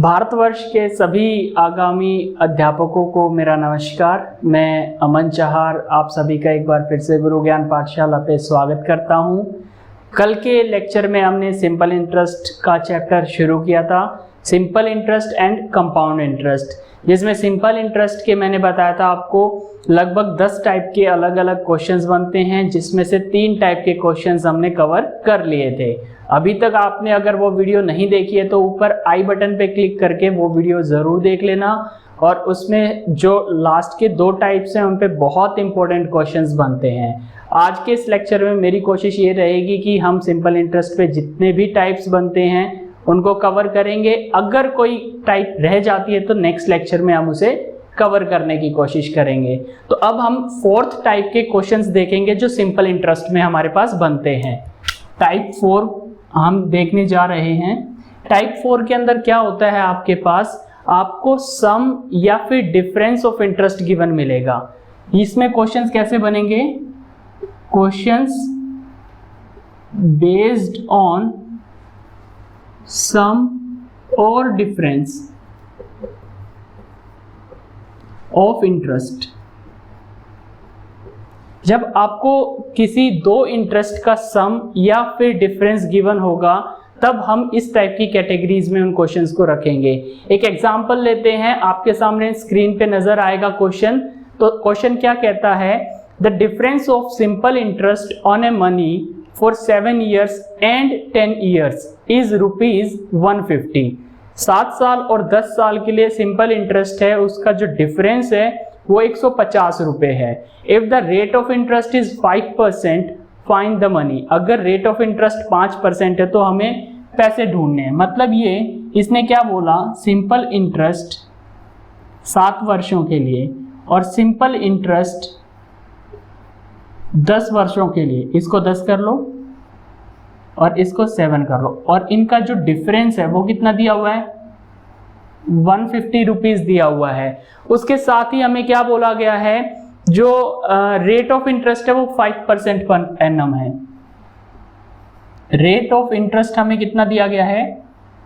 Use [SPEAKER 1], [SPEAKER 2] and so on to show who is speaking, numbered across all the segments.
[SPEAKER 1] भारतवर्ष के सभी आगामी अध्यापकों को मेरा नमस्कार। मैं अमन चहार आप सभी का एक बार फिर से गुरु ज्ञान पाठशाला पे स्वागत करता हूं। कल के लेक्चर में हमने सिंपल इंटरेस्ट का चैप्टर शुरू किया था, simple interest and compound interest, जिसमें सिंपल इंटरेस्ट के मैंने बताया था आपको लगभग 10 टाइप के अलग अलग क्वेश्चंस बनते हैं, जिसमें से 3 टाइप के क्वेश्चंस हमने कवर कर लिए थे। अभी तक आपने अगर वो वीडियो नहीं देखी है तो ऊपर आई बटन पे क्लिक करके वो वीडियो ज़रूर देख लेना, और उसमें जो लास्ट के 2 टाइप्स हैं उन पे बहुत इंपॉर्टेंट क्वेश्चंस बनते हैं। आज के इस लेक्चर में मेरी कोशिश ये रहेगी कि हम सिंपल इंटरेस्ट पे जितने भी टाइप्स बनते हैं उनको कवर करेंगे। अगर कोई टाइप रह जाती है तो नेक्स्ट लेक्चर में हम उसे कवर करने की कोशिश करेंगे। तो अब हम 4th टाइप के क्वेश्चंस देखेंगे जो सिंपल इंटरेस्ट में हमारे पास बनते हैं। टाइप 4 हम देखने जा रहे हैं। टाइप 4 के अंदर क्या होता है, आपके पास आपको सम या फिर डिफरेंस ऑफ इंटरेस्ट गिवन मिलेगा। इसमें क्वेश्चंस कैसे बनेंगे? क्वेश्चंस बेस्ड ऑन सम और डिफरेंस ऑफ इंटरेस्ट। जब आपको किसी 2 इंटरेस्ट का सम या फिर डिफरेंस गिवन होगा तब हम इस टाइप की कैटेगरीज में उन क्वेश्चंस को रखेंगे। एक एग्जांपल लेते हैं, आपके सामने स्क्रीन पे नजर आएगा क्वेश्चन। तो क्वेश्चन क्या कहता है? The difference of simple interest on a money for 7 years and 10 years is ₹150। 7 साल और 10 साल के लिए सिंपल इंटरेस्ट है, उसका जो डिफरेंस है वो 150 रुपए है। If the rate of interest is 5%, find the money. अगर रेट ऑफ इंटरेस्ट 5% है तो हमें पैसे ढूंढने हैं। मतलब ये इसने क्या बोला, सिंपल इंटरेस्ट 7 वर्षों के लिए और सिंपल इंटरेस्ट 10 वर्षों के लिए, इसको 10 कर लो और इसको 7 कर लो, और इनका जो डिफरेंस है वो कितना दिया हुआ है? 150 रुपीज दिया हुआ है। उसके साथ ही हमें क्या बोला गया है, जो रेट ऑफ इंटरेस्ट है वो 5% पर एनम है। रेट ऑफ इंटरेस्ट हमें कितना दिया गया है?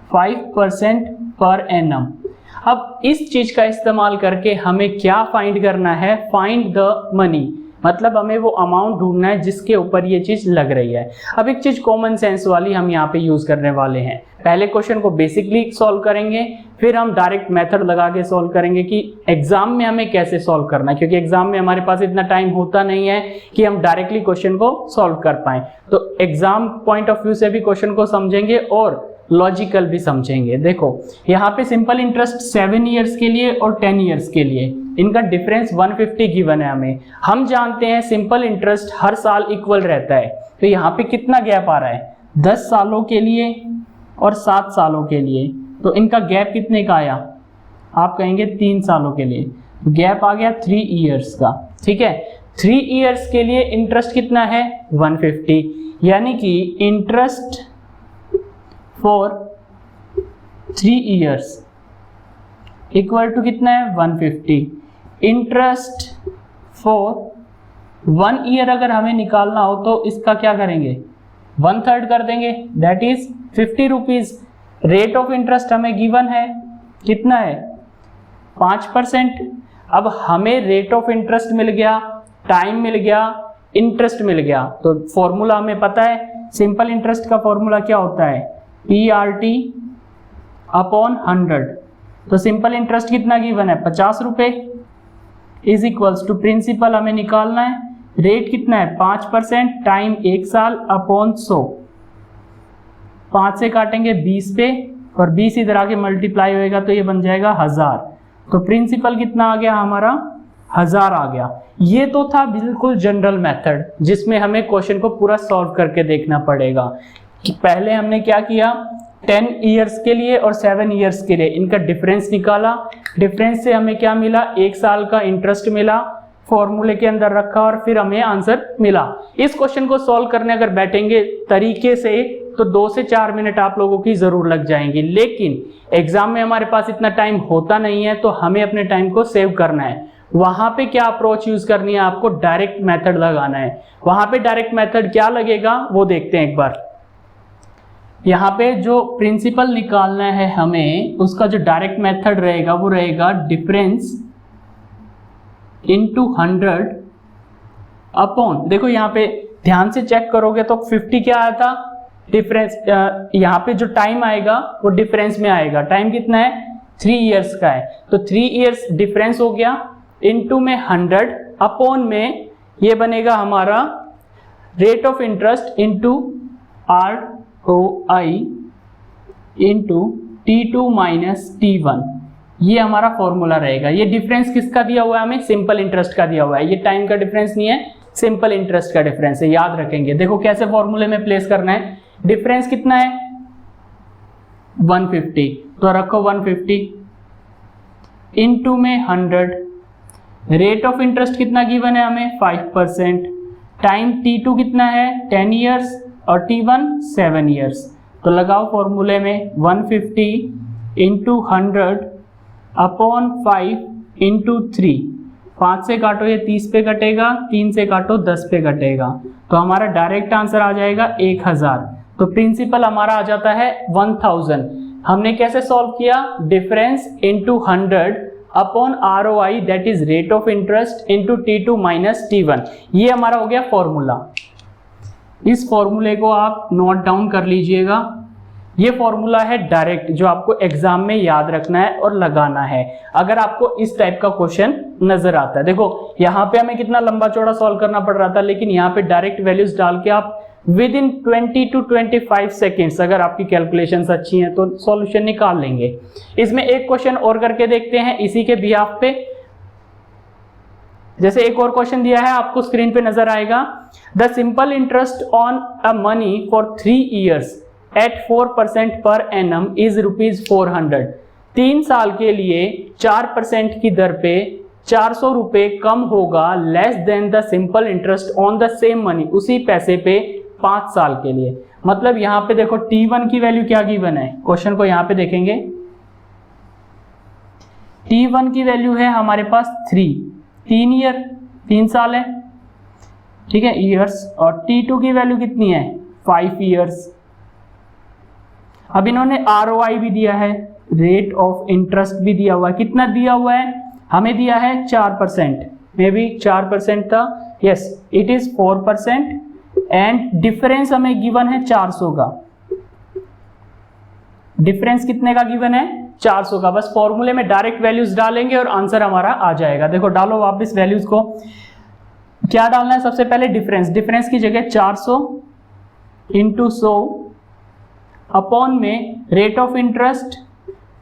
[SPEAKER 1] 5% पर एनम। अब इस चीज का इस्तेमाल करके हमें क्या फाइंड करना है? फाइंड द मनी, मतलब हमें वो अमाउंट ढूंढना है जिसके ऊपर ये चीज लग रही है। अब एक चीज कॉमन सेंस वाली हम यहाँ पे यूज करने वाले हैं। पहले क्वेश्चन को बेसिकली सॉल्व करेंगे, फिर हम डायरेक्ट मेथड लगा के सॉल्व करेंगे कि एग्जाम में हमें कैसे सॉल्व करना है, क्योंकि एग्जाम में हमारे पास इतना टाइम होता नहीं है कि हम डायरेक्टली क्वेश्चन को सॉल्व कर पाए। तो एग्जाम पॉइंट ऑफ व्यू से भी क्वेश्चन को समझेंगे और लॉजिकल भी समझेंगे। देखो यहाँ पे सिंपल इंटरेस्ट 7 years के लिए और 10 years के लिए, इनका डिफरेंस 150 गिवन है हमें। हम जानते हैं सिंपल इंटरेस्ट हर साल इक्वल रहता है, तो यहाँ पे कितना गैप आ रहा है? 10 सालों के लिए और 7 सालों के लिए, तो इनका गैप कितने का आया? आप कहेंगे 3 सालों के लिए, गैप आ गया 3 years का। ठीक है, 3 years के लिए इंटरेस्ट कितना है? 150, यानी कि interest for 3 years equal to कितना है? 150। इंटरेस्ट फॉर 1 year अगर हमें निकालना हो तो इसका क्या करेंगे? 1/3 कर देंगे, that is 50 rupees. Rate of interest हमें गिवन है, कितना है? 5%। अब हमें रेट ऑफ इंटरेस्ट मिल गया, टाइम मिल गया, इंटरेस्ट मिल गया, तो फॉर्मूला हमें पता है। सिंपल इंटरेस्ट का फॉर्मूला क्या होता है? PRT upon 100। तो सिंपल इंटरेस्ट कितना गिवन है? 50 रुपए इज इक्वल्स टू प्रिंसिपल हमें निकालना है, रेट कितना है? 5%, टाइम 1 साल अपॉन 100। 5 से काटेंगे 20 पे और 20 इधर आके मल्टीप्लाई होएगा तो ये बन जाएगा 1000। तो प्रिंसिपल कितना आ गया हमारा? 1000 आ गया। ये तो था बिल्कुल जनरल मेथड, जिसमें हमें क्वेश्चन को पूरा सॉल्व करके देखना पड़ेगा कि पहले हमने क्या किया, 10 years के लिए और 7 years के लिए इनका डिफरेंस निकाला। डिफरेंस से हमें क्या मिला? 1 साल का इंटरेस्ट मिला, फॉर्मूले के अंदर रखा और फिर हमें आंसर मिला। इस क्वेश्चन को सॉल्व करने अगर बैठेंगे तरीके से तो 2 से 4 मिनट आप लोगों की जरूर लग जाएंगी, लेकिन एग्जाम में हमारे पास इतना टाइम होता नहीं है, तो हमें अपने टाइम को सेव करना है। वहां पे क्या अप्रोच यूज करनी है? आपको डायरेक्ट मेथड लगाना है। वहां पे डायरेक्ट मेथड क्या लगेगा वो देखते हैं एक बार। यहाँ पे जो प्रिंसिपल निकालना है हमें, उसका जो डायरेक्ट मेथड रहेगा वो रहेगा डिफरेंस इनटू 100 अपॉन, देखो यहाँ पे ध्यान से चेक करोगे तो 50 क्या आया था डिफरेंस, यहाँ पे जो टाइम आएगा वो डिफरेंस में आएगा। टाइम कितना है 3 इयर्स का है, तो 3 इयर्स डिफरेंस हो गया, इनटू में 100 अपॉन में ये बनेगा हमारा rate of interest into ROI into T2 minus T1, ये हमारा फॉर्मूला रहेगा। ये डिफरेंस किसका दिया हुआ है हमें, सिंपल इंटरेस्ट का दिया हुआ है। ये टाइम का डिफरेंस नहीं है, सिंपल इंटरेस्ट का डिफरेंस है, याद रखेंगे। देखो कैसे फॉर्मूले में प्लेस करना है, डिफरेंस कितना है 150, तो रखो 150 इनटू में 100, रेट ऑफ इंटरेस्ट कितना गिवन है हमें 5%, टाइम T2 कितना है 10 इयर्स और T1 7 इयर्स, तो लगाओ फॉर्मूले में 150 इंटू 100 अपॉन 5 इंटू 3, 5 से काटो ये 30 पे कटेगा, 3 से काटो 10 पे कटेगा, तो हमारा डायरेक्ट आंसर आ जाएगा 1000। तो प्रिंसिपल हमारा आ जाता है 1000। हमने कैसे सॉल्व किया, difference into 100 upon ROI that is rate of interest into T2 minus T1, ये हमारा हो गया फॉर्मूला। इस फॉर्मूले को आप नोट डाउन कर लीजिएगा। ये फॉर्मूला है डायरेक्ट, जो आपको एग्जाम में याद रखना है और लगाना है अगर आपको इस टाइप का क्वेश्चन नजर आता है। देखो यहाँ पे हमें कितना लंबा चौड़ा सॉल्व करना पड़ रहा था, लेकिन यहाँ पे डायरेक्ट वैल्यूज डाल के आप विद इन 20 to 25 सेकेंड्स, अगर आपकी कैलकुलेशंस अच्छी हैं तो सॉल्यूशन निकाल लेंगे। इसमें एक क्वेश्चन और करके देखते हैं इसी के बिहाफ पे। जैसे एक और क्वेश्चन दिया है, आपको स्क्रीन पे नजर आएगा, the simple interest on a money for 3 years at 4% per annum is ₹400। 3 साल के लिए 4% की दर पे 400 रुपए कम होगा, less than the simple interest on the same money, उसी पैसे पे 5 साल के लिए। मतलब यहाँ पे देखो T1 की वैल्यू क्या गिवन है, क्वेश्चन को यहाँ पे देखेंगे, T1 की वैल्यू है हमारे पास 3 ईयर, 3 साल है, ठीक है ईयर्स, और T2 की वैल्यू कितनी है 5 ईयर्स। अब इन्होंने ROI भी दिया है, रेट ऑफ इंटरेस्ट भी दिया हुआ है, कितना दिया हुआ है हमें दिया है 4%, मे बी 4% था, yes it is 4%, and difference हमें गिवन है 400 का। डिफरेंस कितने का गिवन है 400 का। बस फॉर्मूले में डायरेक्ट वैल्यूज डालेंगे और आंसर हमारा आ जाएगा। देखो डालो वापस वैल्यूज को, क्या डालना है सबसे पहले डिफरेंस, डिफरेंस की जगह 400 इंटू 100 अपॉन में rate of interest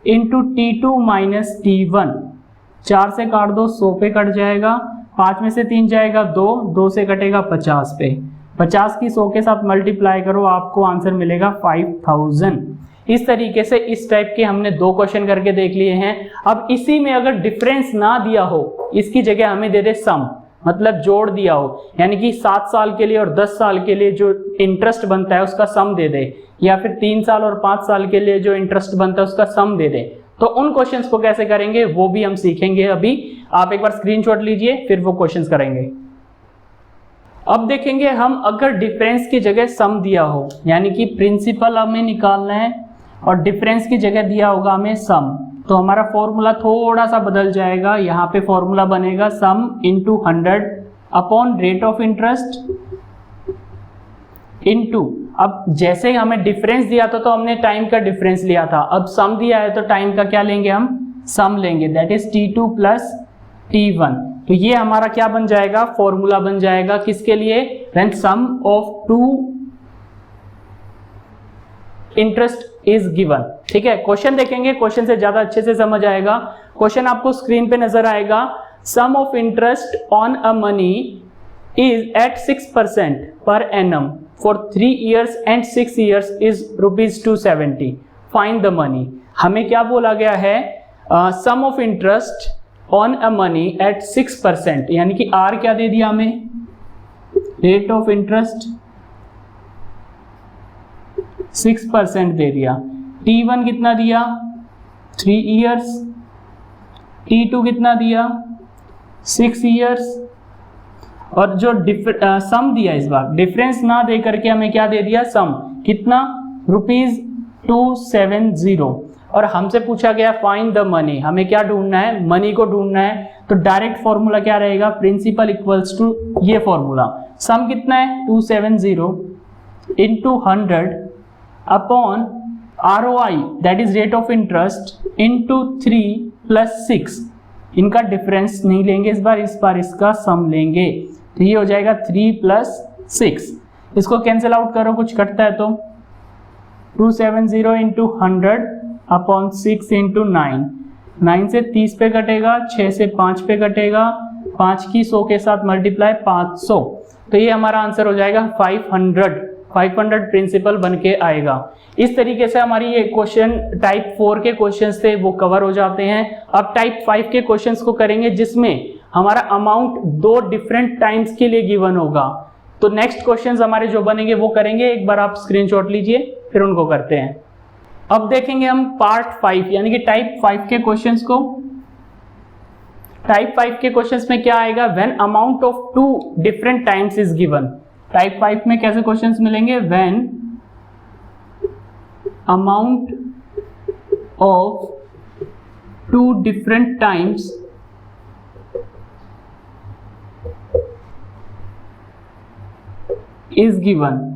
[SPEAKER 1] into T2 minus T1, 4 से काट दो 100 पे कट जाएगा, 5 में से 3 जाएगा 2 से कटेगा 50 पे, 50 की 100 के साथ मल्टीप्लाई करो, आपको आंसर मिलेगा 5000। इस तरीके से इस टाइप के हमने 2 क्वेश्चन करके देख लिए हैं। अब इसी में अगर डिफरेंस ना दिया हो, इसकी जगह हमें दे दे सम, मतलब जोड़ दिया हो, यानी कि 7 साल के लिए और 10 साल के लिए जो इंटरेस्ट बनता है उसका सम दे दे, या फिर 3 साल और 5 साल के लिए जो इंटरेस्ट बनता है उसका सम दे दे, तो उन क्वेश्चंस को कैसे करेंगे वो भी हम सीखेंगे। अभी आप एक बार स्क्रीनशॉट लीजिए, फिर वो क्वेश्चंस करेंगे। अब देखेंगे हम अगर डिफरेंस की जगह सम दिया हो, यानी कि प्रिंसिपल हमें निकालना है और डिफरेंस की जगह दिया होगा हमें सम, तो हमारा फॉर्मूला थोड़ा सा बदल जाएगा। यहाँ पे फॉर्मूला बनेगा sum into 100 upon rate of interest into, अब जैसे हमें डिफरेंस दिया था तो हमने टाइम का डिफरेंस लिया था, अब सम दिया है तो टाइम का क्या लेंगे हम सम लेंगे, that is T2 plus T1। तो ये हमारा क्या बन जाएगा, फॉर्मूला बन जाएगा किसके लिए, when sum of 2 interest is given. ठीक है, क्वेश्चन देखेंगे, क्वेश्चन से ज्यादा अच्छे से समझ आएगा। क्वेश्चन आपको स्क्रीन पे नजर आएगा, sum of interest on a money is at 6% per annum for 3 years and 6 years is ₹270, find the money. हमें क्या बोला गया है, sum of interest on a money at 6%, यानी कि R क्या दे दिया हमें, रेट ऑफ इंटरेस्ट 6% दे दिया, T1 कितना दिया 3 years, T2 कितना दिया 6 years, और जो सम दिया इस बार डिफरेंस ना दे करके हमें क्या दे दिया सम, कितना ₹270 और हमसे पूछा गया फाइंड द मनी, हमें क्या ढूंढना है, मनी को ढूंढना है। तो डायरेक्ट फॉर्मूला क्या रहेगा, प्रिंसिपल इक्वल्स टू ये फॉर्मूला, सम कितना है 270 into 100 upon ROI that is rate of interest into 3 + 6, इनका डिफरेंस नहीं लेंगे इस बार इसका सम लेंगे। तो ये हो जाएगा 3 + 6, इसको कैंसिल आउट करो, कुछ कटता है तो 270 इंटू 100 अपॉन 6 इंटू 9, 9 से 30 पे कटेगा, 6 से 5 पे कटेगा, 5 की 100 के साथ मल्टीप्लाई 500, तो ये हमारा आंसर हो जाएगा 500 प्रिंसिपल बन के आएगा। इस तरीके से हमारी ये क्वेश्चन टाइप 4 के क्वेश्चंस थे वो कवर हो जाते हैं। अब टाइप 5 के क्वेश्चंस को करेंगे जिसमें हमारा अमाउंट 2 डिफरेंट टाइम्स के लिए गिवन होगा। तो नेक्स्ट क्वेश्चंस हमारे जो बनेंगे वो करेंगे, एक बार आप स्क्रीनशॉट लीजिए फिर उनको करते हैं। अब देखेंगे हम पार्ट 5 यानी कि टाइप 5 के क्वेश्चंस को। टाइप 5 के क्वेश्चंस में क्या आएगा, when amount of 2 different times is given. Type 5 में कैसे क्वेश्चंस मिलेंगे, when amount of 2 different times is given.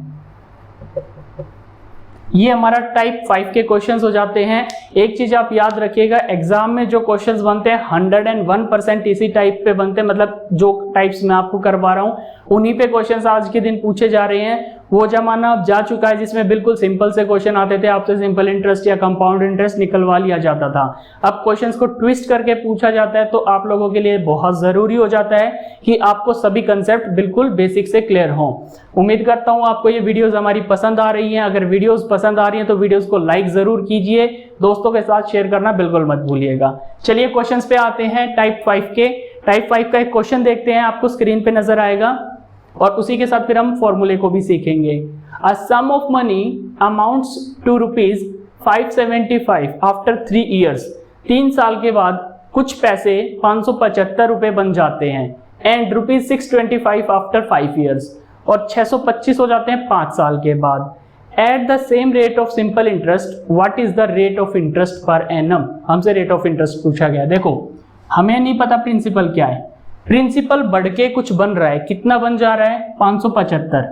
[SPEAKER 1] ये हमारा टाइप 5 के क्वेश्चंस हो जाते हैं। एक चीज आप याद रखिएगा, एग्जाम में जो क्वेश्चंस बनते हैं 101% इसी टाइप पे बनते हैं, मतलब जो टाइप्स मैं आपको करवा रहा हूं उन्हीं पे क्वेश्चंस आज के दिन पूछे जा रहे हैं। वो जमाना अब जा चुका है जिसमें बिल्कुल सिंपल से क्वेश्चन आते थे, आपसे सिंपल इंटरेस्ट या कंपाउंड इंटरेस्ट निकलवा लिया जाता था। अब क्वेश्चंस को ट्विस्ट करके पूछा जाता है, तो आप लोगों के लिए बहुत जरूरी हो जाता है कि आपको सभी कंसेप्ट बिल्कुल बेसिक से क्लियर हो। उम्मीद करता हूं आपको ये वीडियोस हमारी पसंद आ रही हैं। अगर वीडियोस पसंद आ रही हैं तो वीडियोस को लाइक जरूर कीजिए, दोस्तों के साथ शेयर करना बिल्कुल मत भूलिएगा। चलिए क्वेश्चंस पे आते हैं टाइप 5 के। टाइप 5 का एक क्वेश्चन देखते हैं, आपको स्क्रीन पे नजर आएगा और उसी के साथ फिर हम फॉर्मूले को भी सीखेंगे। A sum of money amounts to ₹575 after 3 years। 3 साल के बाद कुछ पैसे 575 रुपए बन जाते हैं, एंड ₹625 आफ्टर 5 years, और 625 हो जाते हैं 5 साल के बाद। Eight the same rate of simple interest what is the rate of interest per annum. हमसे रेट ऑफ इंटरेस्ट पूछा गया। देखो हमें नहीं पता प्रिंसिपल क्या है, प्रिंसिपल बढ़ के कुछ बन रहा है, कितना बन जा रहा है 575,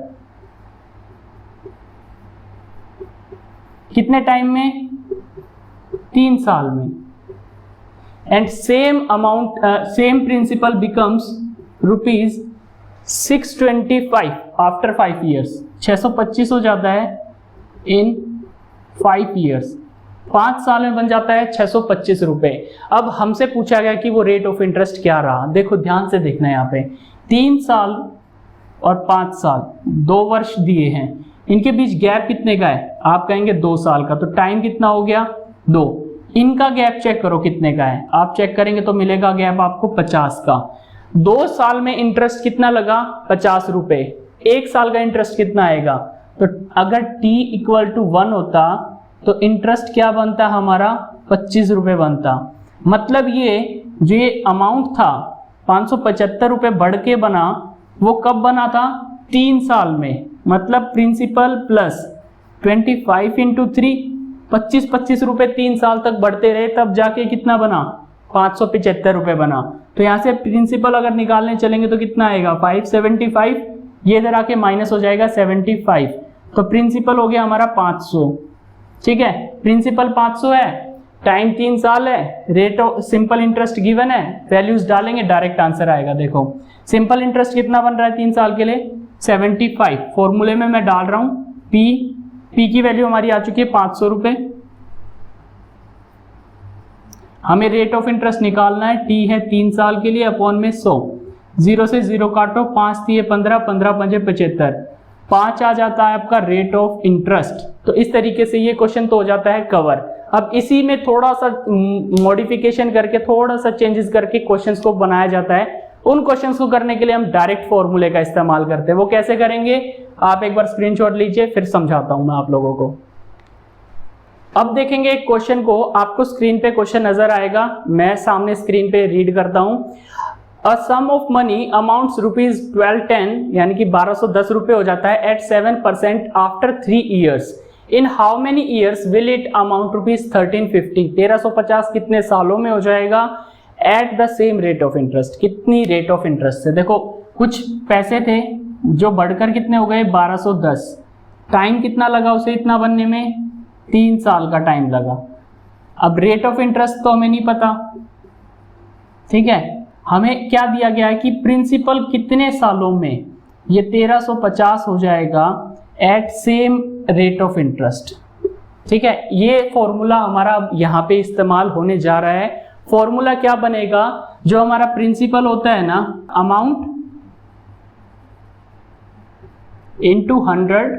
[SPEAKER 1] कितने टाइम में 3 साल में, and same amount same principal becomes ₹625 after 5 years। 625 हो जाता है इन 5 years, 5 साल में बन जाता है 625 रुपए। अब हमसे पूछा गया कि वो रेट ऑफ इंटरेस्ट क्या रहा। देखो ध्यान से देखना, यहाँ पे 3 साल और 5 साल 2 वर्ष दिए हैं, इनके बीच गैप कितने का है, आप कहेंगे 2 साल का, तो टाइम कितना हो गया 2। इनका गैप चेक करो कितने का है, आप चेक करेंगे तो मिलेगा गैप आपको 50 का। 2 साल में इंटरेस्ट कितना लगा 50 रुपए, 1 साल का इंटरेस्ट कितना आएगा। तो अगर t = 1 होता तो इंटरेस्ट क्या बनता हमारा 25 रुपए बनता। मतलब ये जो ये अमाउंट था 575 रुपए बढ़ के बना, वो कब बना था 3 साल में। मतलब प्रिंसिपल प्लस 25 इंटू 3, 25 रुपए 3 साल तक बढ़ते रहे, तब जाके कितना बना 575 रुपए बना। तो यहाँ से प्रिंसिपल अगर निकालने चलेंगे तो कितना आएगा 575, ये इधर आके माइनस हो जाएगा 75, तो प्रिंसिपल हो गया हमारा 500। ठीक है, प्रिंसिपल 500 है, टाइम 3 साल है, rate of simple interest given है, वैल्यूज डालेंगे डायरेक्ट आंसर आएगा। देखो सिंपल इंटरेस्ट कितना बन रहा है 3 साल के लिए 75, फॉर्मूले में मैं डाल रहा हूं पी की वैल्यू हमारी आ चुकी है 500 रुपए। हमें रेट ऑफ इंटरेस्ट निकालना है, टी है 3 साल के लिए अपॉन में 100, 0 से 0 काटो, 5 3 15, 15 5 75, 5 आ जाता है आपका रेट ऑफ इंटरेस्ट। तो इस तरीके से ये क्वेश्चन तो हो जाता है कवर। अब इसी में थोड़ा सा मॉडिफिकेशन करके, थोड़ा सा चेंजेस करके क्वेश्चंस को बनाया जाता है। उन क्वेश्चंस को करने के लिए हम डायरेक्ट फॉर्मूले का इस्तेमाल करते हैं। वो कैसे करेंगे आप एक बार स्क्रीनशॉट लीजिए, फिर समझाता हूं मैं आप लोगों को। अब देखेंगे एक क्वेश्चन को, आपको स्क्रीन पे क्वेश्चन नजर आएगा, मैं सामने स्क्रीन पे रीड करता हूं। A sum of money amounts ₹1210 यानी कि 1210 रुपए हो जाता है at 7% after 3 years। In how many years will it amount rupees 1350, 1350 कितने सालों में हो जाएगा at the same rate of interest, कितनी रेट ऑफ इंटरेस्ट से। देखो कुछ पैसे थे जो बढ़कर कितने हो गए 1210, टाइम कितना लगा उसे इतना बनने में, 3 साल का टाइम लगा। अब रेट ऑफ इंटरेस्ट तो हमें नहीं पता, ठीक है, हमें क्या दिया गया है कि प्रिंसिपल कितने सालों में, ये 1350 हो जाएगा at same rate of interest, ठीक है। ये फॉर्मूला हमारा यहाँ पे इस्तेमाल होने जा रहा है। फॉर्मूला क्या बनेगा, जो हमारा प्रिंसिपल होता है ना, amount into 100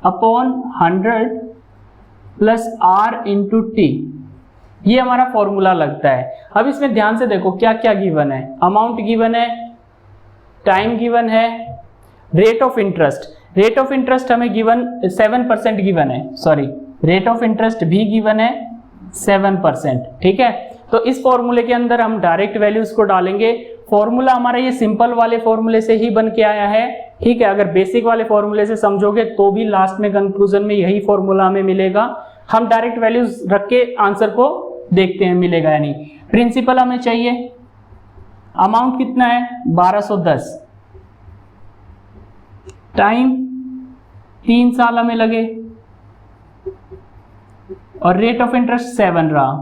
[SPEAKER 1] upon 100 plus R into T, ये हमारा फॉर्मूला लगता है। अब इसमें ध्यान से देखो क्या क्या गिवन है, अमाउंट गिवन है, टाइम गिवन है, rate of interest, rate of interest हमें गिवन 7% गिवन है, सॉरी रेट ऑफ इंटरेस्ट भी गिवन है 7%, ठीक है। तो इस फॉर्मूले के अंदर हम डायरेक्ट वैल्यूज को डालेंगे। फॉर्मूला हमारा ये सिंपल वाले फॉर्मूले से ही बन के आया है, ठीक है। अगर बेसिक वाले फॉर्मूले से समझोगे तो भी लास्ट में कंक्लूजन में यही फॉर्मूला हमें मिलेगा। हम डायरेक्ट वैल्यूज रख के आंसर को देखते हैं मिलेगा या नहीं। प्रिंसिपल हमें चाहिए, अमाउंट कितना है 1210, टाइम 3 साल हमें लगे, और रेट ऑफ इंटरेस्ट 7 रहा।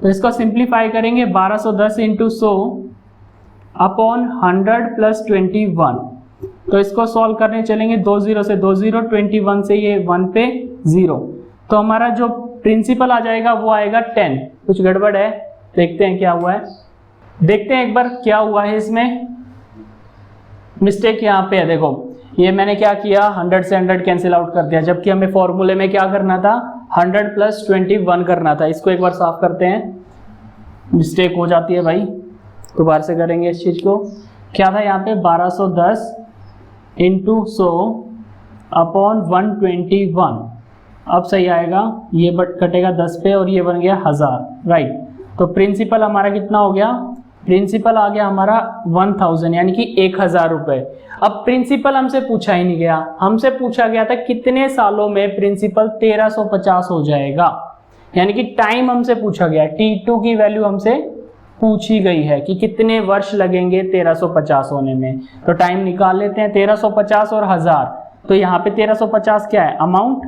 [SPEAKER 1] तो इसको सिंप्लीफाई करेंगे, 1210 इंटू 100 अपॉन 100 प्लस 21। तो इसको सॉल्व करने चलेंगे, 2 0 से 2 0, 21 से ये 1 पे 0, तो हमारा जो प्रिंसिपल आ जाएगा वो आएगा 10। कुछ गड़बड़ है, देखते हैं क्या हुआ है, देखते हैं एक बार क्या हुआ है इसमें। मिस्टेक यहाँ पे है, देखो ये मैंने क्या किया, 100 से 100 कैंसिल आउट कर दिया, जबकि हमें फॉर्मूले में क्या करना था 100 प्लस 21 करना था। इसको एक बार साफ करते हैं, मिस्टेक हो जाती है भाई, दोबारा से करेंगे इस चीज को। क्या था यहाँ पे 1210 इंटू 100 अपॉन 121, अब सही आएगा, ये कटेगा 10 पे और ये बन गया 1000, राइट। तो प्रिंसिपल हमारा कितना हो गया, प्रिंसिपल आ गया हमारा 1000 यानी कि 1000 रुपए। अब प्रिंसिपल हमसे पूछा ही नहीं गया, हमसे पूछा गया था कितने सालों में प्रिंसिपल 1350 हो जाएगा, यानी कि टाइम हमसे पूछा गया, T2 की वैल्यू हमसे पूछी गई है कि कितने वर्ष लगेंगे 1350 होने में। तो टाइम निकाल लेते हैं, 1350 और 1000, तो यहाँ पे 1350 क्या है, अमाउंट,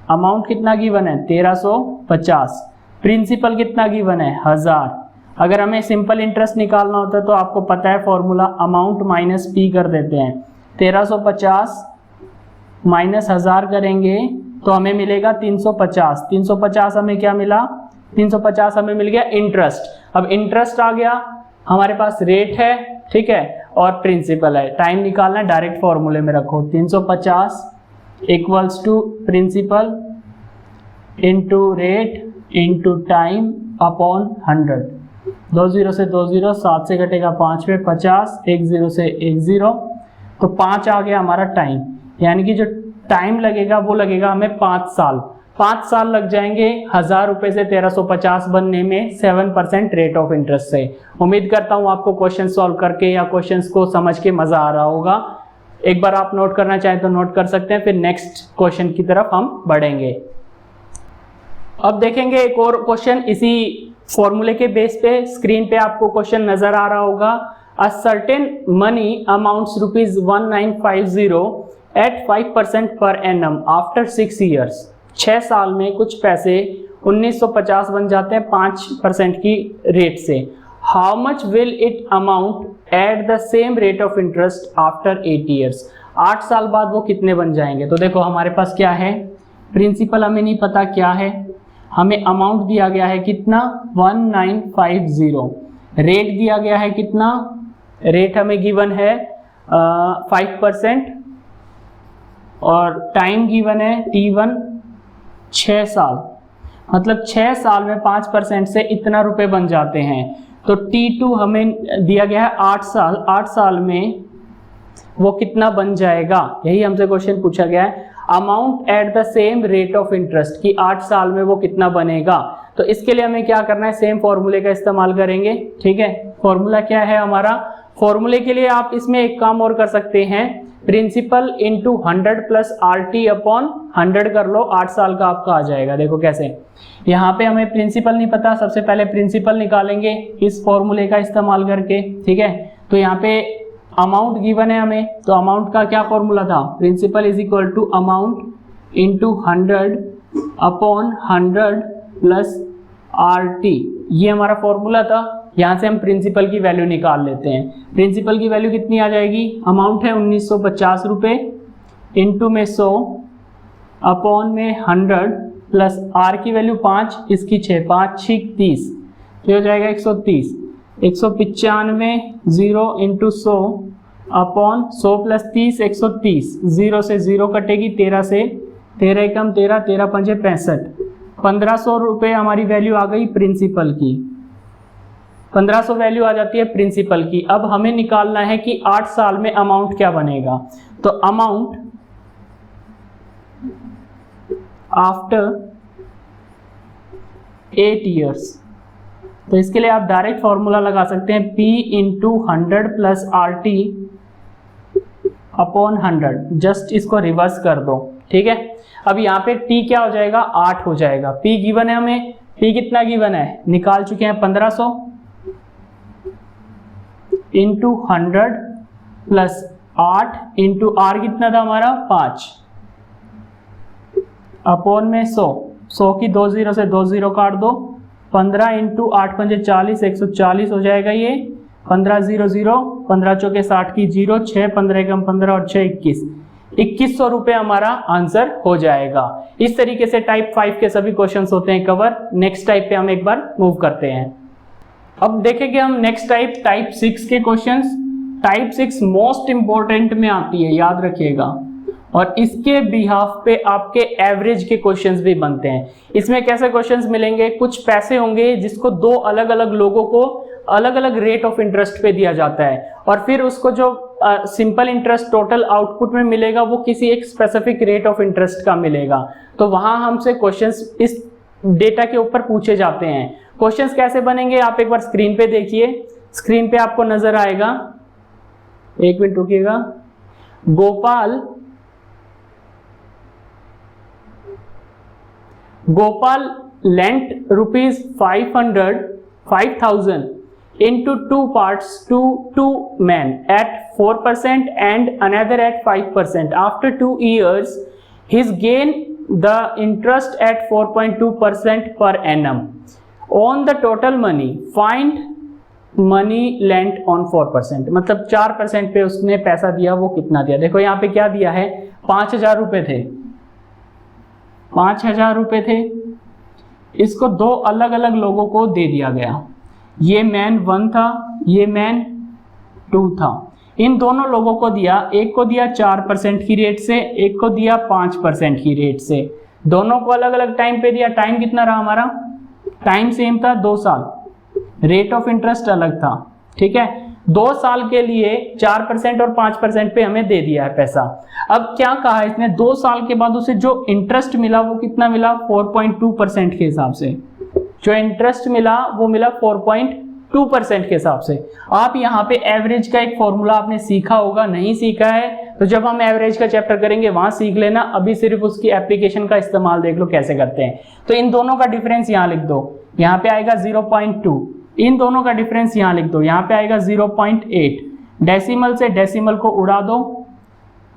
[SPEAKER 1] अमाउंट कितना गिवन है 1350, प्रिंसिपल कितना गिवन है 1000। अगर हमें सिंपल इंटरेस्ट निकालना होता है तो आपको पता है फॉर्मूला, अमाउंट माइनस पी कर देते हैं, 1350 माइनस 1000 करेंगे तो हमें मिलेगा 350। 350 हमें क्या मिला, 350 हमें मिल गया इंटरेस्ट। अब इंटरेस्ट आ गया, हमारे पास रेट है, ठीक है, और प्रिंसिपल है, टाइम निकालना है, डायरेक्ट फॉर्मूले में रखो, 350 equals to principal into rate into time upon 100। 2 0 से 2 0, 7 से कटेगा 5 पे 50, 1 0 से 1 0, तो 5 आ गया हमारा टाइम, यानी कि जो टाइम लगेगा वो लगेगा हमें 5 साल। 5 साल लग जाएंगे 1000 रुपए से 1350 बनने में 7% रेट ऑफ इंटरेस्ट से। उम्मीद करता हूँ आपको क्वेश्चन सॉल्व करके या क्वेश्चंस को समझ के मजा आ रहा होगा। एक बार आप नोट करना चाहें तो नोट कर सकते हैं, फिर नेक्स्ट क्वेश्चन की तरफ हम बढ़ेंगे। अब देखेंगे एक और क्वेश्चन इसी फॉर्मूले के बेस पे। स्क्रीन पे आपको क्वेश्चन नजर आ रहा होगा। A certain money amounts rupees 1950 at 5% per annum after 6 years. 6 साल में कुछ पैसे 1950 बन जाते हैं 5% की रेट से। How much will it amount at the same rate of interest after 8 years. 8 साल बाद वो कितने बन जाएंगे। तो देखो हमारे पास क्या है, प्रिंसिपल हमें नहीं पता क्या है, हमें अमाउंट दिया गया है कितना 1950, रेट दिया गया है कितना, रेट हमें गिवन है 5% और टाइम गिवन है T1 6 साल, मतलब 6 साल में 5% से इतना रुपए बन जाते हैं। तो T2 हमें दिया गया है 8 साल, 8 साल में वो कितना बन जाएगा, यही हमसे क्वेश्चन पूछा गया है। Amount at the same rate of interest की 8 साल में वो कितना बनेगा। तो इसके लिए हमें क्या करना है, सेम फॉर्मूले का इस्तेमाल करेंगे। ठीक है, फॉर्मूला क्या है हमारा, फॉर्मूले के लिए आप इसमें एक काम और कर सकते हैं, principal into 100 plus RT upon 100 कर लो, 8 साल का आपका आ जाएगा। देखो कैसे, यहाँ पे हमें प्रिंसिपल नहीं पता, सबसे पहले प्रिंसिपल निकालेंगे इस फॉर्मूले का इस्तेमाल करके, ठीक है। तो यहाँ पे अमाउंट गिवन है हमें, तो अमाउंट का क्या फॉर्मूला था, principal is equal to amount into 100 upon 100 plus RT, ये हमारा फॉर्मूला था। यहाँ से हम प्रिंसिपल की वैल्यू निकाल लेते हैं। प्रिंसिपल की वैल्यू कितनी आ जाएगी, अमाउंट है 1950 रुपये, इंटू में 100 अपॉन में 100 प्लस R की वैल्यू 5, इसकी 6, 5 6 30, तो हो जाएगा 130, 195 0 इंटू 100 अपॉन 100 प्लस 30 130, 0 से 0 कटेगी, 13 से 13 एकम 13, 13 पंजे 65, 1500 रुपये हमारी वैल्यू आ गई प्रिंसिपल की। 1500 वैल्यू आ जाती है प्रिंसिपल की। अब हमें निकालना है कि 8 साल में अमाउंट क्या बनेगा। तो अमाउंट आफ्टर 8 ईयर्स, तो इसके लिए आप डायरेक्ट फॉर्मूला लगा सकते हैं, P into 100 plus RT upon 100, just इसको रिवर्स कर दो, ठीक है। अब यहाँ पे T क्या हो जाएगा, 8 हो जाएगा। P गिवन है हमें, P कितना गिवन है, निकाल चुके हैं 1500 इंटू 100 प्लस 8 इंटू R कितना था हमारा 5 अपॉन में 100 की 2 0 से 2 0 काट दो, 15 इंटू 8 पंजे 40, 140 हो जाएगा ये, 15 0 0, 15 चौके 60 की 0, 6 15 एकम 15 और 6 21, 2100 रुपये हमारा आंसर हो जाएगा। इस तरीके से टाइप 5 के सभी क्वेश्चंस होते हैं कवर। नेक्स्ट टाइप पे हम एक बार मूव करते हैं। अब देखेंगे हम नेक्स्ट टाइप 6 के क्वेश्चंस। टाइप 6 मोस्ट इंपॉर्टेंट में आती है, याद रखिएगा, और इसके बिहाफ पे आपके एवरेज के क्वेश्चंस भी बनते हैं। इसमें कैसे क्वेश्चंस मिलेंगे, कुछ पैसे होंगे जिसको दो अलग अलग लोगों को अलग अलग रेट ऑफ इंटरेस्ट पे दिया जाता है, और फिर उसको जो सिंपल इंटरेस्ट टोटल आउटपुट में मिलेगा वो किसी एक स्पेसिफिक रेट ऑफ इंटरेस्ट का मिलेगा। तो वहां हमसे क्वेश्चंस इस डेटा के ऊपर पूछे जाते हैं। क्वेश्चंस कैसे बनेंगे आप एक बार स्क्रीन पे देखिए, स्क्रीन पे आपको नजर आएगा, एक मिनट रुकिएगा। Gopal lent rupees 5,000 into 2 parts to 2 men at 4% and another at 5%. After 2 years, his gain the interest at 4.2% per annum. On the total money, find money lent on 4%. मतलब 4% पे उसने पैसा दिया, वो कितना दिया। देखो यहाँ पे क्या दिया है, 5,000 रुपए थे, 5,000 रुपए थे, इसको दो अलग अलग लोगों को दे दिया गया। ये मैन 1 था, ये मैन 2 था। इन दोनों लोगों को दिया, एक को दिया 4% की रेट से, एक को दिया 5% की रेट से। दोनों को अलग अलग टाइम पे दिया। टाइम कितना रहा हमारा, टाइम सेम था 2 साल, रेट ऑफ इंटरेस्ट अलग था, ठीक है। 2 साल के लिए 4% और 5% पे हमें दे दिया है पैसा। अब क्या कहा इसने, 2 साल के बाद उसे जो इंटरेस्ट मिला वो कितना मिला, 4.2% के हिसाब से। जो इंटरेस्ट मिला वो मिला 4.2% के हिसाब से। आप यहाँ पे एवरेज का एक फॉर्मूला आपने सीखा होगा, नहीं सीखा है तो जब हम एवरेज का चैप्टर करेंगे वहां सीख लेना, अभी सिर्फ उसकी एप्लीकेशन का इस्तेमाल देख लो कैसे करते हैं। तो इन दोनों का डिफरेंस यहाँ लिख दो, यहाँ पे आएगा 0.2, इन दोनों का डिफरेंस यहाँ लिख दो, यहाँ पे आएगा 0.8। डेसिमल से डेसिमल को उड़ा दो,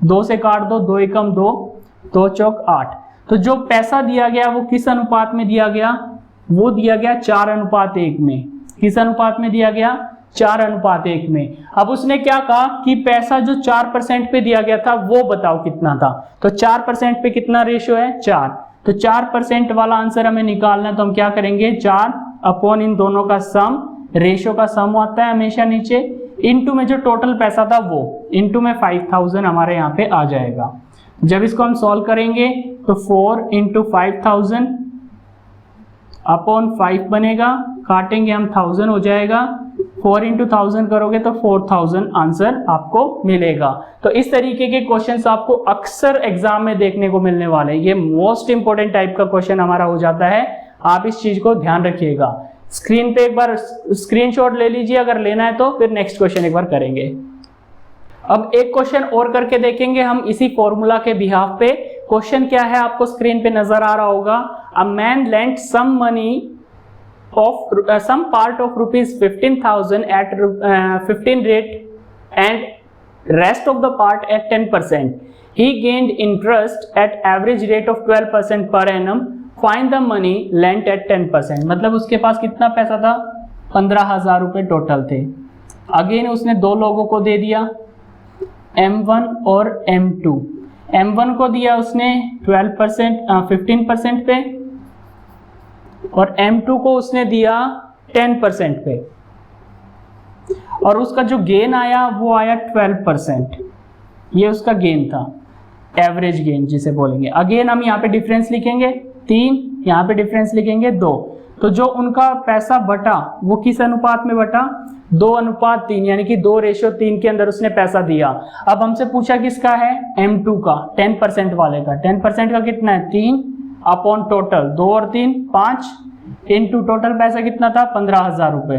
[SPEAKER 1] 2 से काट दो, 2 एकम 2, 2 चौक 8। तो जो पैसा दिया गया वो किस अनुपात में दिया गया, वो दिया गया 4:1 में। किस अनुपात में दिया गया, 4:1 में। अब उसने क्या कहा कि पैसा जो 4% पे दिया गया था वो बताओ कितना था। तो 4% पे कितना रेशियो है, 4। तो 4% वाला आंसर हमें निकालना है, तो हम क्या करेंगे, 4 अपॉन इन दोनों का सम, रेशियो का सम आता है हमेशा नीचे, इनटू में जो टोटल पैसा था वो, इनटू में 5,000 हमारे यहाँ पे आ जाएगा। जब इसको हम सॉल्व करेंगे तो 4 इंटू 5,000 अपॉन 5 बनेगा, काटेंगे हम 1000 हो जाएगा, 4 इंटू 1000 करोगे तो 4000 आंसर आपको मिलेगा। तो इस तरीके के क्वेश्चंस आपको अक्सर एग्जाम में देखने को मिलने वाले हैं। ये मोस्ट इंपोर्टेंट टाइप का क्वेश्चन हमारा हो जाता है, आप इस चीज को ध्यान रखिएगा। स्क्रीन पे एक बार स्क्रीनशॉट ले लीजिए अगर लेना है तो, फिर नेक्स्ट क्वेश्चन एक बार करेंगे। अब एक क्वेश्चन और करके देखेंगे हम इसी फॉर्मूला के बिहाफ पे। क्वेश्चन क्या है आपको स्क्रीन पे नजर आ रहा होगा। A man lent some money of some part of rupees 15,000 at 15 rate and rest of the part at 10%. He gained interest at average rate of 12% per annum. Find the money lent at 10%. मतलब उसके पास कितना पैसा था, 15,000 रुपए total थे। Again उसने दो लोगों को दे दिया, M1 और M2। M1 को दिया उसने 12% 15% पे, और M2 को उसने दिया 10% पे, और उसका जो गेन आया वो आया 12%। ये उसका गेन था, एवरेज गेन जिसे बोलेंगे। अगेन हम यहाँ पे डिफरेंस लिखेंगे 3, यहाँ पे डिफरेंस लिखेंगे 2। तो जो उनका पैसा बटा वो किस अनुपात में बटा, 2:3, यानी कि 2:3 के अंदर उसने पैसा दिया। अब हमसे पूछा किसका है, M2 का, 10% वाले का। 10% का कितना है, 3 अपॉन टोटल 2 और 3 5 इनटू टोटल पैसा कितना था, 15,000 रुपए।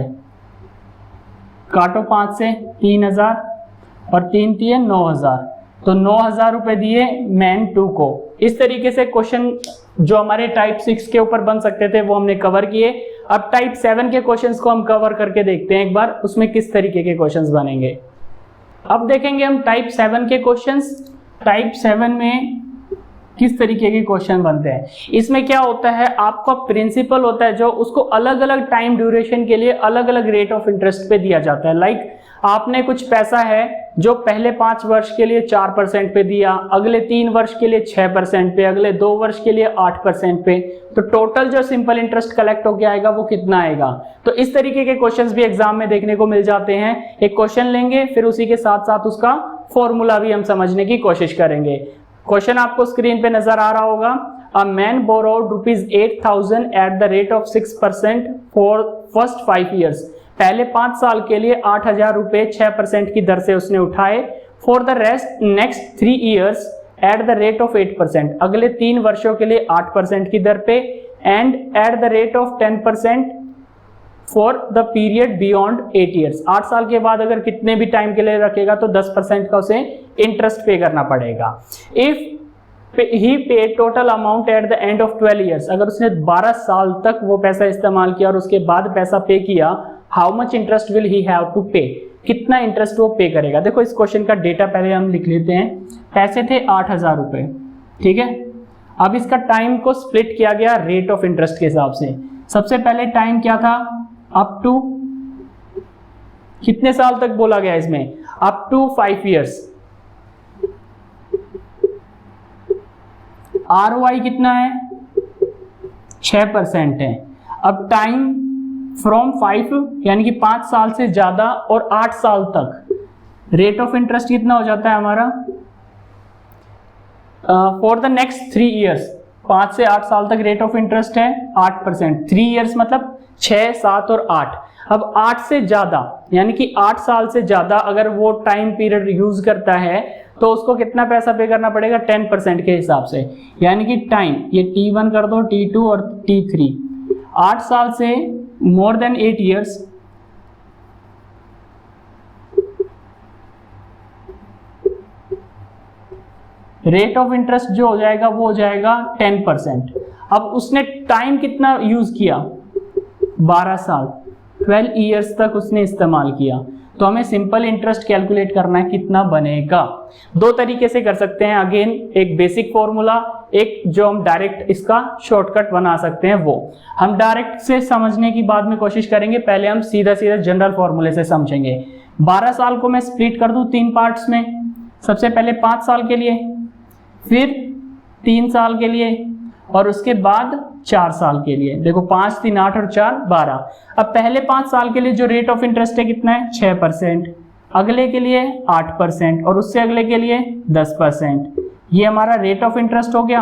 [SPEAKER 1] काटो 5 से, 3,000 और 3 दिए 9,000, तो 9,000 रुपए दिए मैन 2 को। इस तरीके से क्वेश्चन जो हमारे टाइप 6 के ऊपर बन सकते थे वो हमने कवर किए। अब टाइप 7 के क्वेश्चंस को हम कवर करके देखते हैं एक बार, उसमें किस तरीके के क्वेश्चंस बनेंगे। अब देखेंगे हम टाइप 7 के क्वेश्चंस। टाइप 7 में किस तरीके के क्वेश्चन बनते हैं। इसमें क्या होता है, आपका प्रिंसिपल होता है जो उसको अलग अलग टाइम ड्यूरेशन के लिए अलग अलग रेट ऑफ इंटरेस्ट पे दिया जाता है। लाइक आपने कुछ पैसा है जो पहले 5 वर्ष के लिए 4% पे दिया, अगले 3 वर्ष के लिए 6% पे, अगले 2 वर्ष के लिए 8% पे, तो टोटल जो सिंपल इंटरेस्ट कलेक्ट होके आएगा वो कितना आएगा। तो इस तरीके के क्वेश्चंस भी एग्जाम में देखने को मिल जाते हैं। एक क्वेश्चन लेंगे, फिर उसी के साथ साथ उसका फॉर्मूला भी हम समझने की कोशिश करेंगे। क्वेश्चन आपको स्क्रीन पे नजर आ रहा होगा। A man borrowed ₹8,000 at the rate of 6% for first 5 years. पहले 5 साल के लिए 8,000 रुपए 6% की दर से उसने उठाए। For the rest next 3 years at the rate of 8%, अगले 3 वर्षों के लिए 8% की दर पे, and at the rate of 10% for the period beyond 8 years. 8 साल के बाद अगर कितने भी टाइम के लिए रखेगा तो 10% का उसे इंटरेस्ट पे करना पड़ेगा। इफ ही पे total amount at the end of 12 years, अगर उसने 12 साल तक वो पैसा इस्तेमाल किया और उसके बाद पैसा पे किया, how much interest will he have to pay, कितना इंटरेस्ट वो पे करेगा। देखो इस क्वेश्चन का डेटा पहले हम लिख लेते हैं। पैसे थे 8,000 रुपए, ठीक है। अब इसका टाइम को स्प्लिट किया गया रेट ऑफ इंटरेस्ट के हिसाब से। सबसे पहले टाइम क्या था, अप टू कितने साल तक बोला गया इसमें, अप टू 5 ईयर्स। ROI कितना है, 6% है। अब टाइम फ्रॉम 5 यानी कि 5 साल से ज्यादा और 8 साल तक, रेट ऑफ इंटरेस्ट कितना हो जाता है हमारा, फॉर द नेक्स्ट 3 ईयर्स। 5 से 8 साल तक रेट ऑफ इंटरेस्ट है 8%। 3 ईयर्स मतलब 6, 7 और 8। अब 8 से ज्यादा यानी कि 8 साल से ज्यादा अगर वो टाइम पीरियड यूज करता है तो उसको कितना पैसा पे करना पड़ेगा, 10% के हिसाब से। यानी कि टाइम, ये T1 कर दो, T2 और T3। 8 साल से more than 8 years, rate of interest जो हो जाएगा वो हो जाएगा 10%। अब उसने टाइम कितना यूज किया, 12 साल, 12 ईयर्स तक उसने इस्तेमाल किया। तो हमें सिंपल इंटरेस्ट कैलकुलेट करना है कितना बनेगा। 2 तरीके से कर सकते हैं। अगेन एक बेसिक फॉर्मूला, एक जो हम डायरेक्ट इसका शॉर्टकट बना सकते हैं वो हम डायरेक्ट से समझने की बाद में कोशिश करेंगे। पहले हम सीधा सीधा जनरल फॉर्मूले से समझेंगे। 12 साल को मैं स्प्लिट कर दूं 3 पार्ट्स में। सबसे पहले 5 साल के लिए, फिर 3 साल के लिए और उसके बाद 4 साल के लिए। देखो 5, 3, 8 और 4, 12। अब पहले 5 साल के लिए जो रेट ऑफ इंटरेस्ट है कितना है, 6%, अगले के लिए 8% और उससे अगले के लिए 10%। ये हमारा रेट ऑफ इंटरेस्ट हो गया।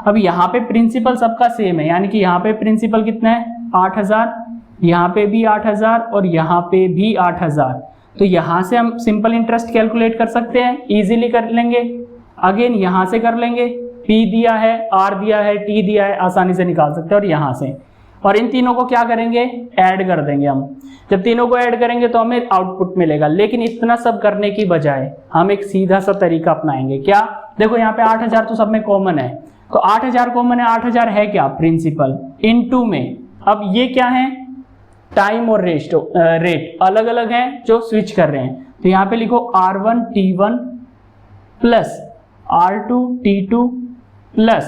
[SPEAKER 1] अब यहाँ पे प्रिंसिपल सबका सेम है, यानी कि यहाँ पे प्रिंसिपल कितना है, 8,000, यहाँ पे भी 8,000 और यहाँ पे भी 8,000। तो यहाँ से हम सिंपल इंटरेस्ट कैलकुलेट कर सकते हैं, इजीली कर लेंगे। अगेन यहाँ से कर लेंगे, P दिया है, R दिया है, T दिया है, आसानी से निकाल सकते हैं। और यहाँ से और इन तीनों को क्या करेंगे, ऐड कर देंगे हम। जब तीनों को ऐड करेंगे तो हमें आउटपुट मिलेगा। लेकिन इतना सब करने की बजाय हम एक सीधा सा तरीका अपनाएंगे। क्या, देखो यहाँ पे 8000 तो सब में कॉमन है, तो 8000 कॉमन है। 8000 है क्या, प्रिंसिपल, इनटू में अब ये क्या है, टाइम और रेट अलग अलग हैं जो स्विच कर रहे हैं। तो यहाँ पे लिखो R1 T1 plus R2 T2 plus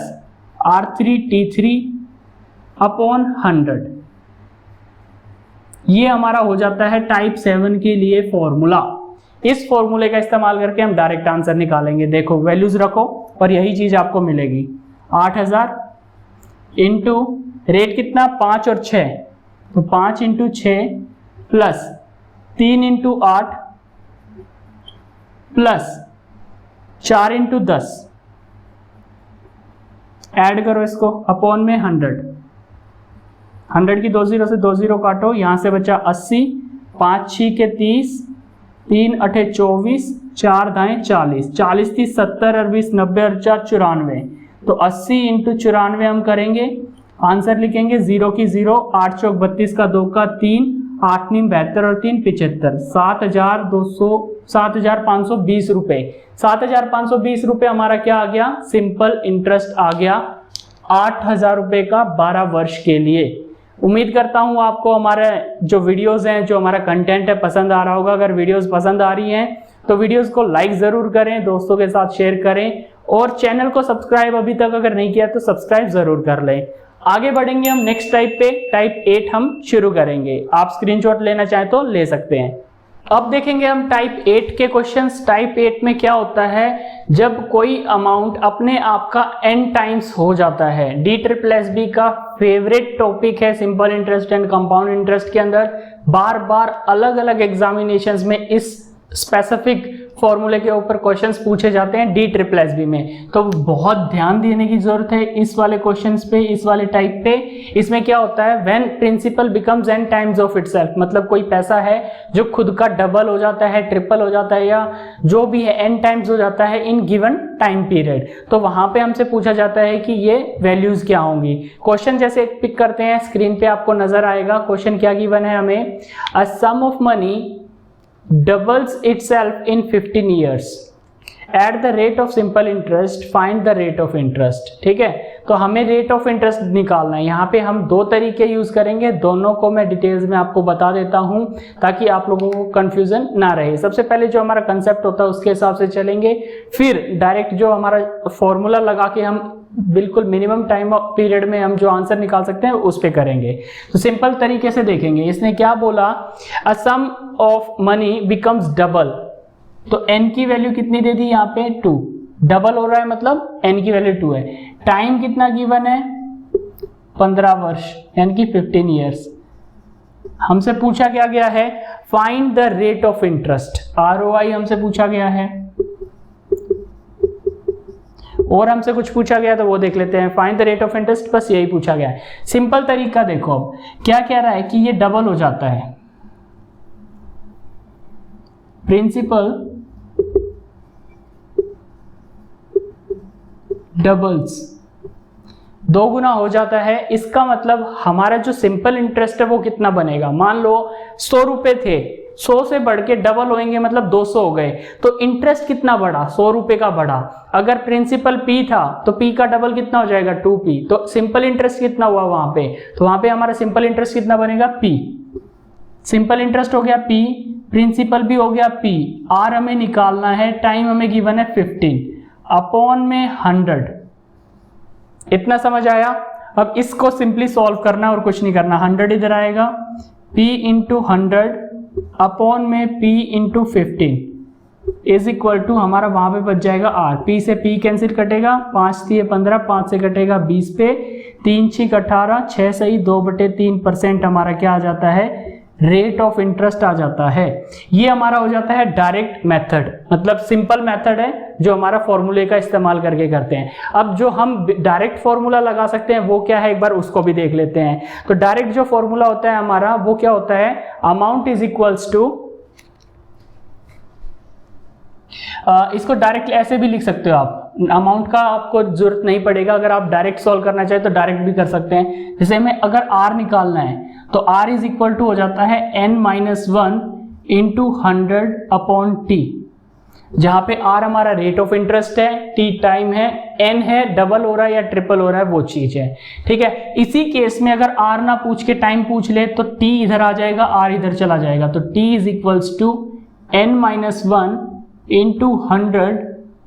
[SPEAKER 1] R3 T3 upon 100। ये हमारा हो जाता है टाइप 7 के लिए फॉर्मूला। इस फॉर्मूले का इस्तेमाल करके हम डायरेक्ट आंसर निकालेंगे। देखो वैल्यूज रखो और यही चीज आपको मिलेगी। 8000 इंटू रेट कितना, 5 और 6, तो 5 into 6 plus 3 into 8 plus 4 into 10, add करो इसको, अपॉन में 100 की 2 जीरो से 2 जीरो काटो, यहां से बचा 80, 5 6 के 30, 3 8 24, 4 दाएं 40, 40 30 70 और 20 90 और 4 94, तो 80 इंटू 94 हम करेंगे। आंसर लिखेंगे 0 की 0, 8 चौक 32 का 2 का 3, 8 नीम 72 और 3 75, 7520 रुपए। 7520 रुपए हमारा क्या आ गया, सिंपल इंटरेस्ट आ गया 8000 रुपए का 12 वर्ष के लिए। उम्मीद करता हूं आपको हमारे जो वीडियोस हैं, जो हमारा कंटेंट है, पसंद आ रहा होगा। अगर वीडियोस पसंद आ रही हैं तो वीडियोस को लाइक जरूर करें, दोस्तों के साथ शेयर करें और चैनल को सब्सक्राइब अभी तक अगर नहीं किया तो सब्सक्राइब जरूर कर लें। आगे बढ़ेंगे हम नेक्स्ट टाइप पे, टाइप 8 हम शुरू करेंगे। आप स्क्रीनशॉट लेना चाहें तो ले सकते हैं। अब देखेंगे हम टाइप 8 के क्वेश्चंस। टाइप 8 में क्या होता है, जब कोई अमाउंट अपने आप का n टाइम्स हो जाता है। DSSB का फेवरेट टॉपिक है simple interest and compound interest के अंदर बार बार अलग अलग एग्जामिनेशंस में इस स्पेसिफिक फॉर्मूले के ऊपर क्वेश्चंस पूछे जाते हैं DSSB में। तो बहुत ध्यान देने की जरूरत है इस वाले क्वेश्चंस पे, इस वाले टाइप पे। इसमें क्या होता है, when principal becomes n times of itself, मतलब कोई पैसा है जो खुद का डबल हो जाता है, ट्रिपल हो जाता है या जो भी है n टाइम्स हो जाता है इन गिवन टाइम पीरियड, तो वहां पे हमसे पूछा जाता है कि ये वैल्यूज क्या होंगी। क्वेश्चन जैसे एक पिक करते हैं, स्क्रीन पे आपको नजर आएगा। क्वेश्चन क्या गिवन है हमें, a sum of money doubles itself in 15 years at the rate of simple interest, find the rate of interest। ठीक है, तो हमें रेट ऑफ इंटरेस्ट निकालना है। यहाँ पे हम दो तरीके यूज करेंगे, दोनों को मैं डिटेल्स में आपको बता देता हूँ ताकि आप लोगों को कंफ्यूजन ना रहे। सबसे पहले जो हमारा कंसेप्ट होता है उसके हिसाब से चलेंगे, फिर डायरेक्ट जो हमारा फॉर्मूला लगा के हम बिल्कुल मिनिमम टाइम पीरियड में हम जो आंसर निकाल सकते हैं उस पे करेंगे। तो सिंपल तरीके से देखेंगे, इसने क्या बोला, अ sum of money becomes double, तो n की वैल्यू कितनी दे दी यहाँ पे 2, डबल हो रहा है मतलब n की वैल्यू 2 है। टाइम कितना गिवन है 15 वर्ष यानी कि 15 ईयर्स। हमसे पूछा क्या गया है, find the rate of interest, ROI हमसे पूछा गया है, और हमसे कुछ पूछा गया तो वो देख लेते हैं। Find the rate of interest, बस यही पूछा गया है। सिंपल तरीका देखो, अब क्या कह रहा है कि ये डबल हो जाता है, प्रिंसिपल डबल्स, 2 गुना हो जाता है। इसका मतलब हमारा जो सिंपल इंटरेस्ट है वो कितना बनेगा, मान लो 100 रुपए थे, 100 से बढ़ के डबल होंगे मतलब 200 हो गए, तो इंटरेस्ट कितना बढ़ा, 100 रुपए का बढ़ा। अगर प्रिंसिपल P था तो P का डबल कितना हो जाएगा 2P, तो सिंपल इंटरेस्ट कितना हुआ वहां पे, तो वहां पे हमारा सिंपल इंटरेस्ट कितना बनेगा P। सिंपल इंटरेस्ट हो गया P, प्रिंसिपल भी हो गया P, R हमें निकालना है, टाइम हमें गिवन है 15 अपॉन में 100। इतना समझ आया। अब इसको सिंपली सॉल्व करना और कुछ नहीं करना, 100 इधर आएगा, P इंटू 100 अपॉन में P into 15 is equal to हमारा वहां पे बच जाएगा R। P से P कैंसिल कटेगा, 5 3 15, 5 से कटेगा 20 पे, 3 6 18, 6 सही 2/3% हमारा क्या आ जाता है, रेट ऑफ इंटरेस्ट आ जाता है। ये हमारा हो जाता है डायरेक्ट मेथड, मतलब सिंपल मेथड है जो हमारा फॉर्मूले का इस्तेमाल करके करते हैं। अब जो हम डायरेक्ट फॉर्मूला लगा सकते हैं वो क्या है, एक बार उसको भी देख लेते हैं। तो डायरेक्ट जो फॉर्मूला होता है हमारा वो क्या होता है, अमाउंट इज इक्वल्स टू इसको डायरेक्ट ऐसे भी लिख सकते हो आप, अमाउंट का आपको जरूरत नहीं पड़ेगा, अगर आप डायरेक्ट सॉल्व करना चाहे तो डायरेक्ट भी कर सकते हैं। जैसे हमें अगर r निकालना है तो r इज इक्वल टू हो जाता है n-1 इंटू 100 अपॉन t, जहां पे r हमारा रेट ऑफ इंटरेस्ट है, t टाइम है, n है डबल हो रहा है या ट्रिपल हो रहा है वो चीज है। ठीक है, इसी केस में अगर r ना पूछ के टाइम पूछ ले तो t इधर आ जाएगा, r इधर चला जाएगा, तो t is equals to n-1 into 100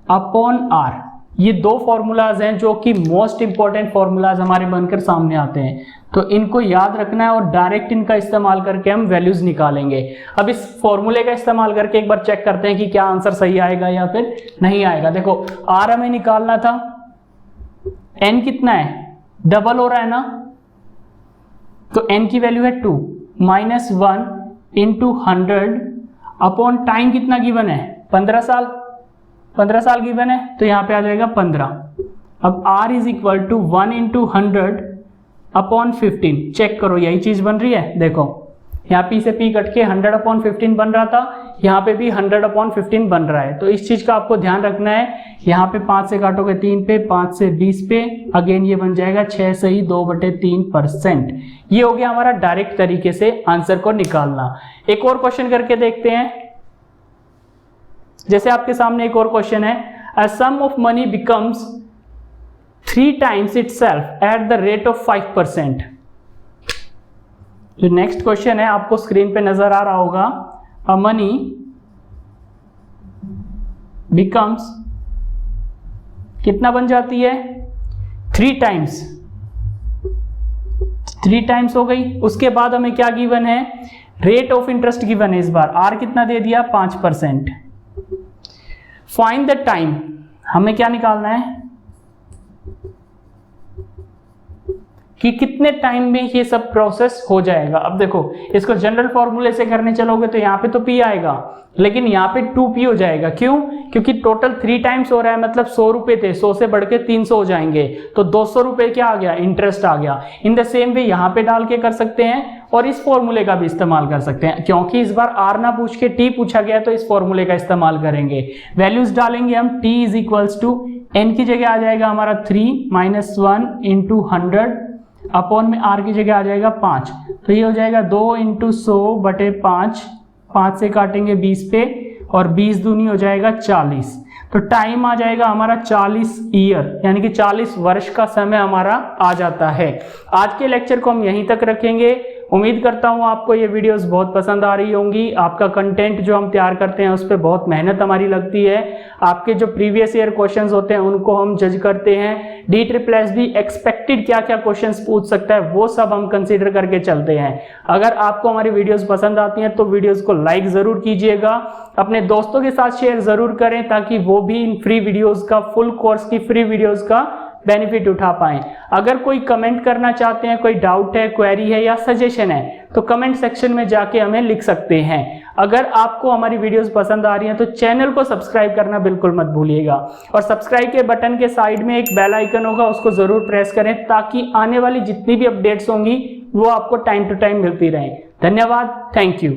[SPEAKER 1] upon r। ये दो फॉर्मूलाज हैं जो कि मोस्ट इंपॉर्टेंट फॉर्मूलाज हमारे बनकर सामने आते हैं, तो इनको याद रखना है और डायरेक्ट इनका इस्तेमाल करके हम वैल्यूज निकालेंगे। अब इस फॉर्मूले का इस्तेमाल करके एक बार चेक करते हैं कि क्या आंसर सही आएगा या फिर नहीं आएगा। देखो r हमें निकालना था, n कितना है, डबल हो रहा है ना, तो n की वैल्यू है 2 -1 इंटू 100 अपॉन टाइम कितना गिवन है, 15 साल गिवन है, तो यहाँ पे आ जाएगा 15। अब r is equal to 1 into 100 upon 15, check करो यही चीज बन रही है। देखो यहाँ p से p कट के 100 अपॉन 15 बन रहा था, यहाँ पे भी 100 अपॉन 15 बन रहा है, तो इस चीज का आपको ध्यान रखना है। यहाँ पे 5 से काटोगे 3 पे, 5 से 20 पे, अगेन ये बन जाएगा 6 से ही 2/3%। ये हो गया हमारा डायरेक्ट तरीके से आंसर को निकालना। एक और क्वेश्चन करके देखते हैं। जैसे आपके सामने एक और क्वेश्चन है, a sum of money becomes 3 times itself at the rate of 5%। जो नेक्स्ट क्वेश्चन है आपको स्क्रीन पे नजर आ रहा होगा, a money becomes कितना बन जाती है, 3 टाइम्स हो गई। उसके बाद हमें क्या गिवन है, रेट ऑफ इंटरेस्ट गिवन है, इस बार r कितना दे दिया, 5%। फाइंड द टाइम, हमें क्या निकालना है कि कितने टाइम में ये सब प्रोसेस हो जाएगा। अब देखो इसको जनरल फॉर्मूले से करने चलोगे तो यहाँ पे तो p आएगा, लेकिन यहाँ पे 2p हो जाएगा। क्यों? क्योंकि टोटल 3 टाइम्स हो रहा है, मतलब 100 रुपए थे, 100 से बढ़ के 300 हो जाएंगे, तो 200 रुपए क्या आ गया, इंटरेस्ट आ गया। इन द सेम वे यहाँ पे डाल के कर सकते हैं और इस फॉर्मूले का भी इस्तेमाल कर सकते हैं। क्योंकि इस बार r ना पूछ के t पूछा गया तो इस फॉर्मूले का इस्तेमाल करेंगे। वैल्यूज डालेंगे हम, t is equals to n की जगह आ जाएगा हमारा 3 -1 इंटू 100 अपॉन में r की जगह आ जाएगा 5, तो ये हो जाएगा 2 इंटू 100/5, 5 से काटेंगे 20 पे और 20 दूनी हो जाएगा 40, तो टाइम आ जाएगा हमारा 40 ईयर, यानी कि 40 वर्ष का समय हमारा आ जाता है। आज के लेक्चर को हम यहीं तक रखेंगे। उम्मीद करता हूँ आपको ये वीडियोस बहुत पसंद आ रही होंगी। आपका कंटेंट जो हम तैयार करते हैं उस पर बहुत मेहनत हमारी लगती है। आपके जो प्रीवियस ईयर क्वेश्चंस होते हैं उनको हम जज करते हैं। DSSS एक्सपेक्टेड क्या क्या क्वेश्चंस पूछ सकता है वो सब हम कंसीडर करके चलते हैं। अगर आपको हमारी वीडियोस पसंद आती हैं तो वीडियोस को लाइक जरूर कीजिएगा, अपने दोस्तों के साथ शेयर जरूर करें ताकि वो भी इन फ्री वीडियोस का, फुल कोर्स की फ्री वीडियोस का बेनिफिट उठा पाएं। अगर कोई कमेंट करना चाहते हैं, कोई डाउट है, क्वेरी है या सजेशन है तो कमेंट सेक्शन में जाके हमें लिख सकते हैं। अगर आपको हमारी वीडियोस पसंद आ रही हैं तो चैनल को सब्सक्राइब करना बिल्कुल मत भूलिएगा और सब्सक्राइब के बटन के साइड में एक बेल आइकन होगा, उसको जरूर प्रेस करें ताकि आने वाली जितनी भी अपडेट्स होंगी वो आपको टाइम टू टाइम मिलती रहें। धन्यवाद, थैंक यू।